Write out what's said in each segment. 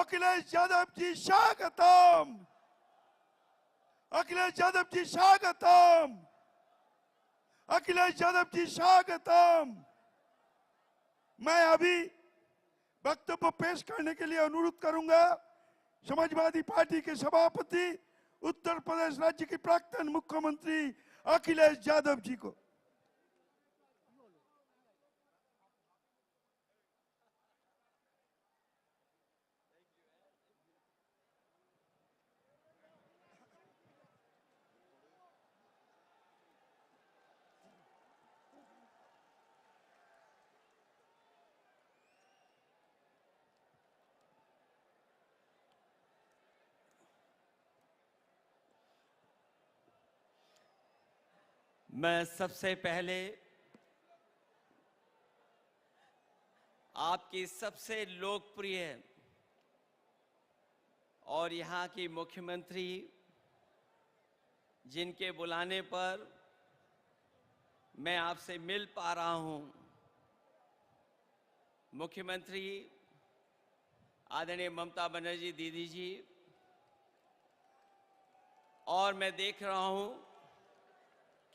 अखिलेश यादव जी स्वागतम, अखिलेश यादव जी स्वागतम, अखिलेश यादव जी स्वागतम। मैं अभी वक्तव्य पेश करने के लिए अनुरोध करूंगा समाजवादी पार्टी के सभापति, उत्तर प्रदेश राज्य के प्राक्तन मुख्यमंत्री अखिलेश यादव जी को। मैं सबसे पहले आपकी सबसे लोकप्रिय और यहाँ की मुख्यमंत्री, जिनके बुलाने पर मैं आपसे मिल पा रहा हूँ, मुख्यमंत्री आदरणीय ममता बनर्जी दीदी जी, और मैं देख रहा हूँ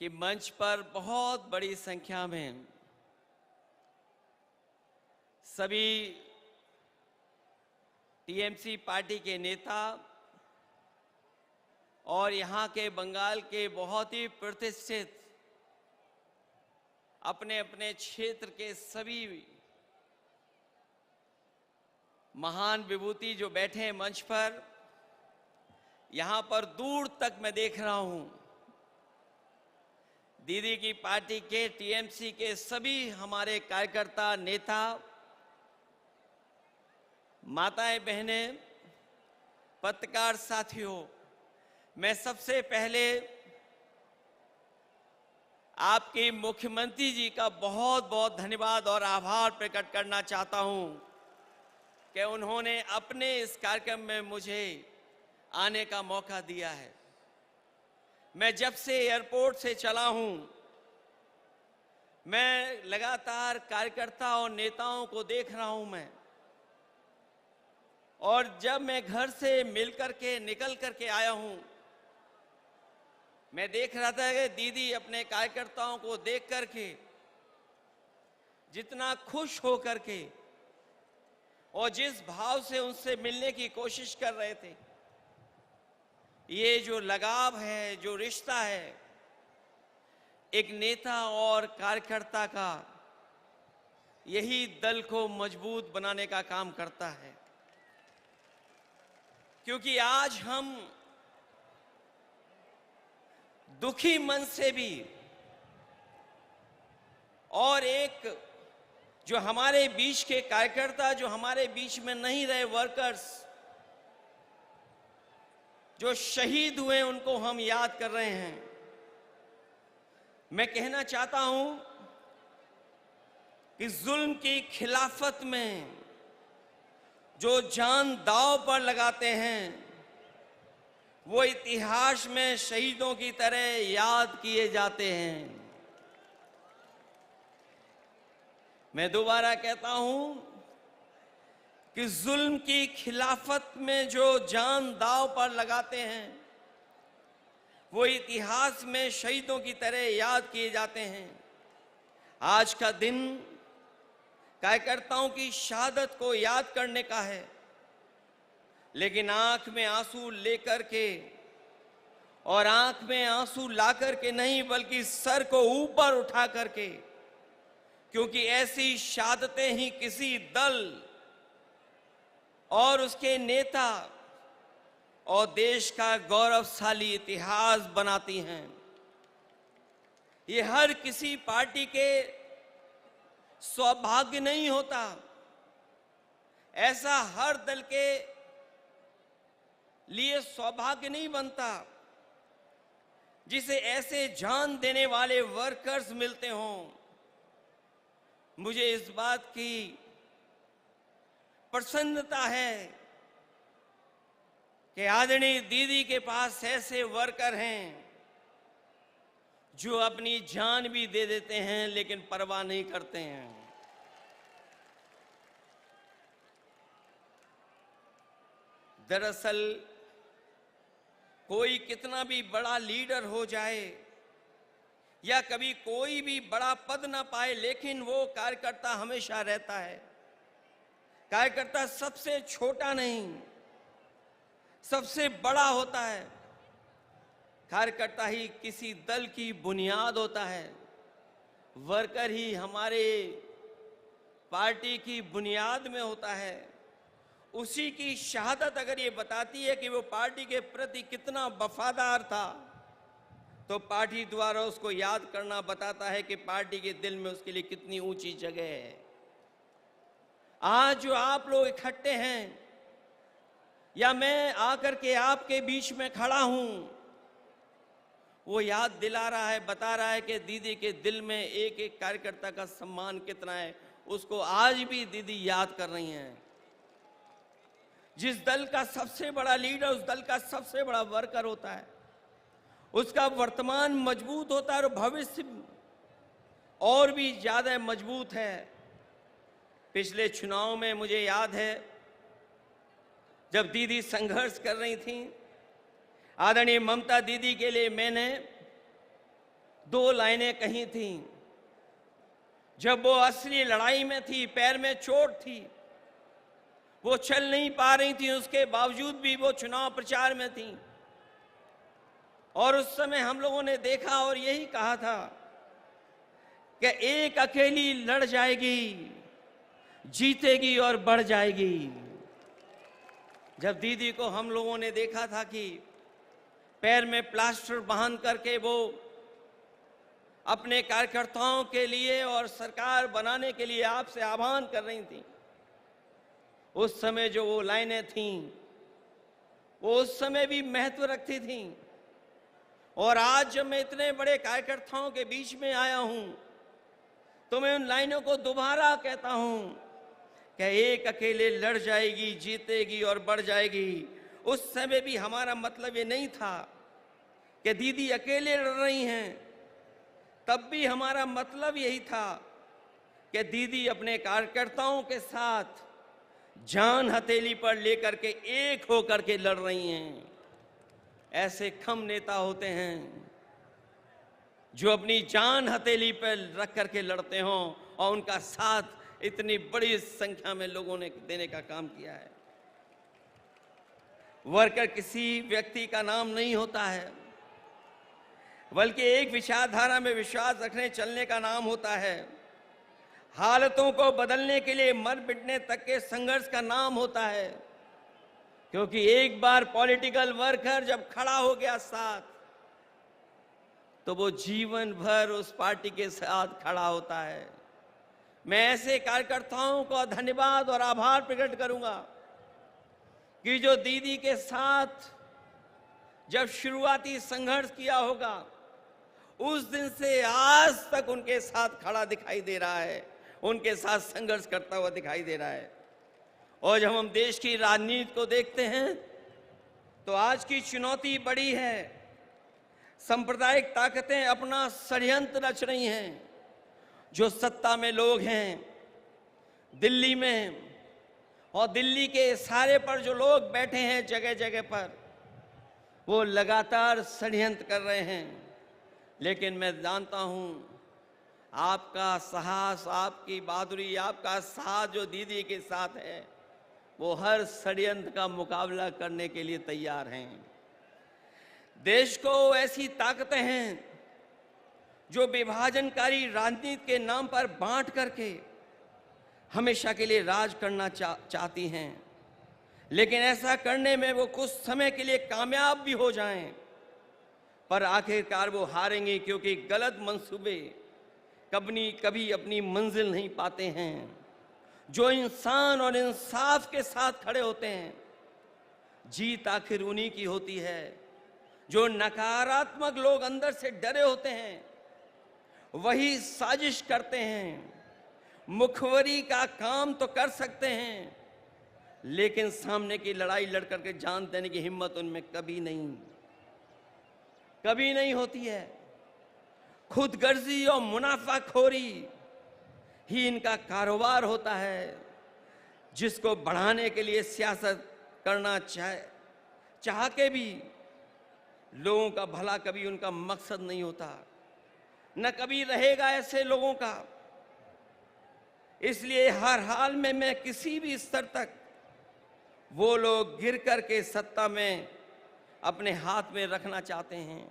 कि मंच पर बहुत बड़ी संख्या में सभी टीएमसी पार्टी के नेता और यहाँ के बंगाल के बहुत ही प्रतिष्ठित अपने अपने क्षेत्र के सभी महान विभूति जो बैठे हैं मंच पर, यहाँ पर दूर तक मैं देख रहा हूँ दीदी की पार्टी के टीएमसी के सभी हमारे कार्यकर्ता, नेता, माताएं, बहनें, पत्रकार साथियों, मैं सबसे पहले आपके मुख्यमंत्री जी का बहुत बहुत धन्यवाद और आभार प्रकट करना चाहता हूं कि उन्होंने अपने इस कार्यक्रम में मुझे आने का मौका दिया है। मैं जब से एयरपोर्ट से चला हूं, मैं लगातार कार्यकर्ता और नेताओं को देख रहा हूं मैं, और जब मैं घर से निकल करके आया हूं, मैं देख रहा था कि दीदी अपने कार्यकर्ताओं को देख करके जितना खुश हो करके और जिस भाव से उनसे मिलने की कोशिश कर रहे थे, ये जो लगाव है, जो रिश्ता है एक नेता और कार्यकर्ता का, यही दल को मजबूत बनाने का काम करता है। क्योंकि आज हम दुखी मन से भी, और एक जो हमारे बीच के कार्यकर्ता जो हमारे बीच में नहीं रहे, वर्कर्स जो शहीद हुए, उनको हम याद कर रहे हैं। मैं कहना चाहता हूं कि जुल्म की खिलाफत में जो जान दांव पर लगाते हैं, वो इतिहास में शहीदों की तरह याद किए जाते हैं। मैं दोबारा कहता हूं कि जुल्म की खिलाफत में जो जान दांव पर लगाते हैं, वो इतिहास में शहीदों की तरह याद किए जाते हैं। आज का दिन कार्यकर्ताओं की शहादत को याद करने का है, लेकिन आंख में आंसू लेकर के, और आंख में आंसू ला करके नहीं, बल्कि सर को ऊपर उठा करके, क्योंकि ऐसी शहादतें ही किसी दल और उसके नेता और देश का गौरवशाली इतिहास बनाती हैं। ये हर किसी पार्टी के सौभाग्य नहीं होता, ऐसा हर दल के लिए सौभाग्य नहीं बनता जिसे ऐसे जान देने वाले वर्कर्स मिलते हों। मुझे इस बात की प्रसन्नता है कि आदरणीय दीदी के पास ऐसे वर्कर हैं जो अपनी जान भी दे देते हैं, लेकिन परवाह नहीं करते हैं। दरअसल कोई कितना भी बड़ा लीडर हो जाए या कभी कोई भी बड़ा पद ना पाए, लेकिन वो कार्यकर्ता हमेशा रहता है। कार्यकर्ता सबसे छोटा नहीं, सबसे बड़ा होता है। कार्यकर्ता ही किसी दल की बुनियाद होता है। वर्कर ही हमारे पार्टी की बुनियाद में होता है। उसी की शहादत अगर ये बताती है कि वो पार्टी के प्रति कितना वफादार था, तो पार्टी द्वारा उसको याद करना बताता है कि पार्टी के दिल में उसके लिए कितनी ऊंची जगह है। आज जो आप लोग इकट्ठे हैं या मैं आकर के आपके बीच में खड़ा हूं, वो याद दिला रहा है, बता रहा है कि दीदी के दिल में एक एक कार्यकर्ता का सम्मान कितना है। उसको आज भी दीदी याद कर रही हैं। जिस दल का सबसे बड़ा लीडर उस दल का सबसे बड़ा वर्कर होता है, उसका वर्तमान मजबूत होता है और भविष्य और भी ज्यादा मजबूत है। पिछले चुनाव में मुझे याद है, जब दीदी संघर्ष कर रही थी, आदरणीय ममता दीदी के लिए मैंने 2 लाइनें कही थी। जब वो असली लड़ाई में थी, पैर में चोट थी, वो चल नहीं पा रही थी, उसके बावजूद भी वो चुनाव प्रचार में थी। और उस समय हम लोगों ने देखा और यही कहा था कि एक अकेली लड़ जाएगी, जीतेगी और बढ़ जाएगी। जब दीदी को हम लोगों ने देखा था कि पैर में प्लास्टर बांध करके वो अपने कार्यकर्ताओं के लिए और सरकार बनाने के लिए आपसे आह्वान कर रही थी, उस समय जो वो लाइनें थीं, वो उस समय भी महत्व रखती थीं। और आज जब मैं इतने बड़े कार्यकर्ताओं के बीच में आया हूं, तो मैं उन लाइनों को दोबारा कहता हूं कि एक अकेले लड़ जाएगी, जीतेगी और बढ़ जाएगी। उस समय भी हमारा मतलब ये नहीं था कि दीदी अकेले लड़ रही हैं, तब भी हमारा मतलब यही था कि दीदी अपने कार्यकर्ताओं के साथ जान हथेली पर लेकर के एक होकर के लड़ रही हैं। ऐसे कम नेता होते हैं जो अपनी जान हथेली पर रख करके लड़ते हों और उनका साथ इतनी बड़ी संख्या में लोगों ने देने का काम किया है। वर्कर किसी व्यक्ति का नाम नहीं होता है, बल्कि एक विचारधारा में विश्वास रखने चलने का नाम होता है। हालतों को बदलने के लिए मर मिटने तक के संघर्ष का नाम होता है। क्योंकि एक बार पॉलिटिकल वर्कर जब खड़ा हो गया साथ, तो वो जीवन भर उस पार्टी के साथ खड़ा होता है। मैं ऐसे कार्यकर्ताओं को धन्यवाद और आभार प्रकट करूंगा कि जो दीदी के साथ जब शुरुआती संघर्ष किया होगा, उस दिन से आज तक उनके साथ खड़ा दिखाई दे रहा है, उनके साथ संघर्ष करता हुआ दिखाई दे रहा है। और जब हम देश की राजनीति को देखते हैं, तो आज की चुनौती बड़ी है। सांप्रदायिक ताकतें अपना षड्यंत्र रच रही हैं। जो सत्ता में लोग हैं दिल्ली में, और दिल्ली के इशारे पर जो लोग बैठे हैं जगह जगह पर, वो लगातार षड्यंत्र कर रहे हैं। लेकिन मैं जानता हूं आपका साहस, आपकी बहादुरी, आपका साथ जो दीदी के साथ है, वो हर षड्यंत्र का मुकाबला करने के लिए तैयार हैं। देश को ऐसी ताकतें हैं जो विभाजनकारी राजनीति के नाम पर बांट करके हमेशा के लिए राज करना चाहती हैं। लेकिन ऐसा करने में वो कुछ समय के लिए कामयाब भी हो जाएं, पर आखिरकार वो हारेंगे, क्योंकि गलत मंसूबे कभी अपनी मंजिल नहीं पाते हैं। जो इंसान और इंसाफ के साथ खड़े होते हैं, जीत आखिर उन्हीं की होती है। जो नकारात्मक लोग अंदर से डरे होते हैं, वही साजिश करते हैं। मुखबरी का काम तो कर सकते हैं, लेकिन सामने की लड़ाई लड़ करके जान देने की हिम्मत उनमें कभी नहीं होती है। खुदगर्जी और मुनाफाखोरी ही इनका कारोबार होता है, जिसको बढ़ाने के लिए सियासत करना चाह के भी लोगों का भला कभी उनका मकसद नहीं होता, न कभी रहेगा ऐसे लोगों का। इसलिए हर हाल में मैं किसी भी स्तर तक वो लोग गिर करके सत्ता में अपने हाथ में रखना चाहते हैं।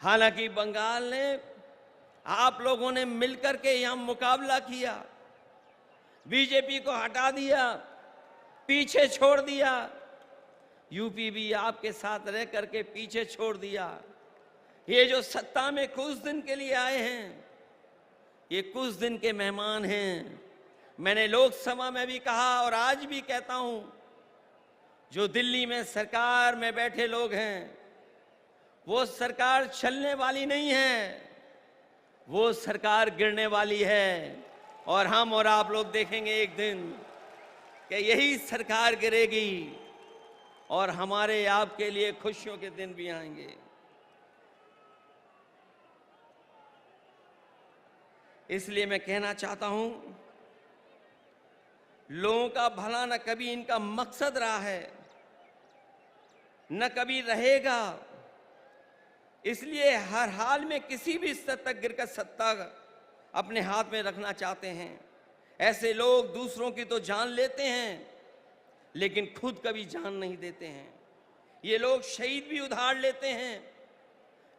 हालांकि बंगाल ने आप लोगों ने मिलकर के यहां मुकाबला किया, बीजेपी को हटा दिया, पीछे छोड़ दिया। यूपी भी आपके साथ रह करके पीछे छोड़ दिया। ये जो सत्ता में कुछ दिन के लिए आए हैं, ये कुछ दिन के मेहमान हैं। मैंने लोकसभा में भी कहा और आज भी कहता हूं, जो दिल्ली में सरकार में बैठे लोग हैं, वो सरकार चलने वाली नहीं है, वो सरकार गिरने वाली है। और हम और आप लोग देखेंगे एक दिन कि यही सरकार गिरेगी और हमारे आपके लिए खुशियों के दिन भी आएंगे। इसलिए मैं कहना चाहता हूं, लोगों का भला न कभी इनका मकसद रहा है, न कभी रहेगा। इसलिए हर हाल में किसी भी स्तर तक गिरकर सत्ता अपने हाथ में रखना चाहते हैं। ऐसे लोग दूसरों की तो जान लेते हैं, लेकिन खुद कभी जान नहीं देते हैं। ये लोग शहीद भी उधार लेते हैं।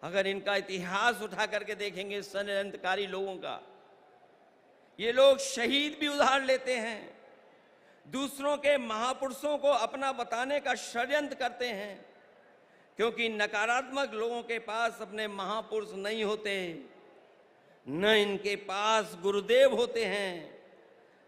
अगर इनका इतिहास उठा करके देखेंगे षड्यंत्रकारी लोगों का, ये लोग शहीद भी उधार लेते हैं, दूसरों के महापुरुषों को अपना बताने का षड्यंत्र करते हैं। क्योंकि नकारात्मक लोगों के पास अपने महापुरुष नहीं होते, न इनके पास गुरुदेव होते हैं,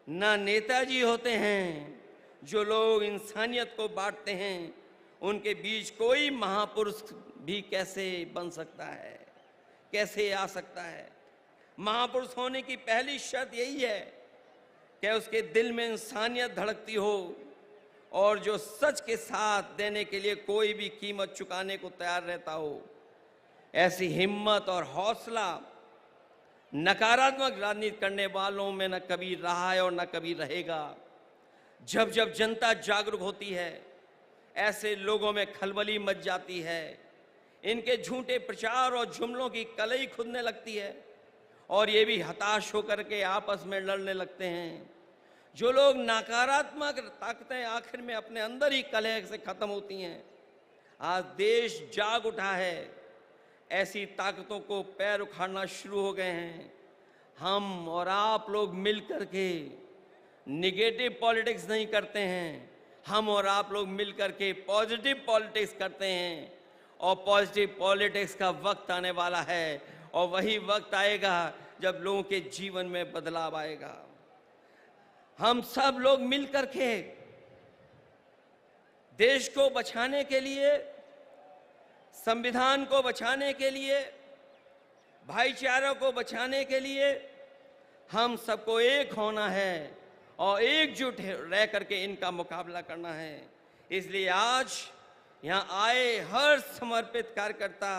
न नेताजी होते हैं। जो लोग इंसानियत को बांटते हैं, उनके बीच कोई महापुरुष भी कैसे बन सकता है, कैसे आ सकता है? महापुरुष होने की पहली शर्त यही है कि उसके दिल में इंसानियत धड़कती हो और जो सच के साथ देने के लिए कोई भी कीमत चुकाने को तैयार रहता हो। ऐसी हिम्मत और हौसला नकारात्मक राजनीति करने वालों में न कभी रहा है और न कभी रहेगा। जब जब जनता जागरूक होती है, ऐसे लोगों में खलबली मच जाती है। इनके झूठे प्रचार और जुमलों की कलई खुदने लगती है और ये भी हताश होकर के आपस में लड़ने लगते हैं। जो लोग नकारात्मक ताकतें आखिर में अपने अंदर ही कलह से खत्म होती हैं। आज देश जाग उठा है, ऐसी ताकतों को पैर उखाड़ना शुरू हो गए हैं। हम और आप लोग मिलकर के निगेटिव पॉलिटिक्स नहीं करते हैं, हम और आप लोग मिलकर के पॉजिटिव पॉलिटिक्स करते हैं। और पॉजिटिव पॉलिटिक्स का वक्त आने वाला है और वही वक्त आएगा जब लोगों के जीवन में बदलाव आएगा। हम सब लोग मिलकर के देश को बचाने के लिए, संविधान को बचाने के लिए, भाईचारे को बचाने के लिए हम सबको एक होना है और एकजुट रह करके इनका मुकाबला करना है। इसलिए आज यहाँ आए हर समर्पित कार्यकर्ता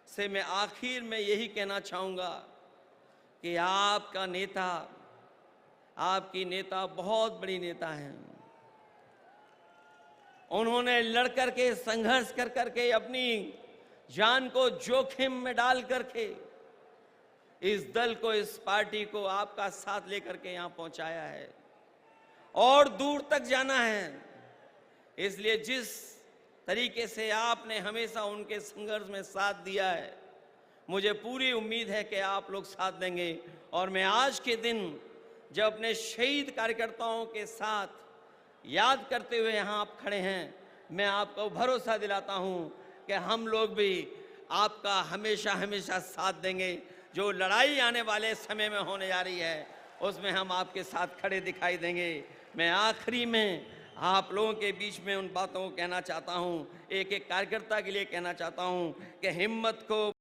से मैं आखिर में यही कहना चाहूँगा कि आपका नेता, आपकी नेता बहुत बड़ी नेता हैं। उन्होंने लड़ करके, संघर्ष कर करके, अपनी जान को जोखिम में डाल करके इस दल को, इस पार्टी को आपका साथ लेकर के यहाँ पहुंचाया है और दूर तक जाना है। इसलिए जिस तरीके से आपने हमेशा उनके संघर्ष में साथ दिया है, मुझे पूरी उम्मीद है कि आप लोग साथ देंगे। और मैं आज के दिन जब अपने शहीद कार्यकर्ताओं के साथ याद करते हुए यहाँ आप खड़े हैं, मैं आपको भरोसा दिलाता हूँ कि हम लोग भी आपका हमेशा हमेशा साथ देंगे। जो लड़ाई आने वाले समय में होने जा रही है, उसमें हम आपके साथ खड़े दिखाई देंगे। मैं आखिरी में आप लोगों के बीच में उन बातों को कहना चाहता हूँ, एक एक कार्यकर्ता के लिए कहना चाहता हूँ कि हिम्मत को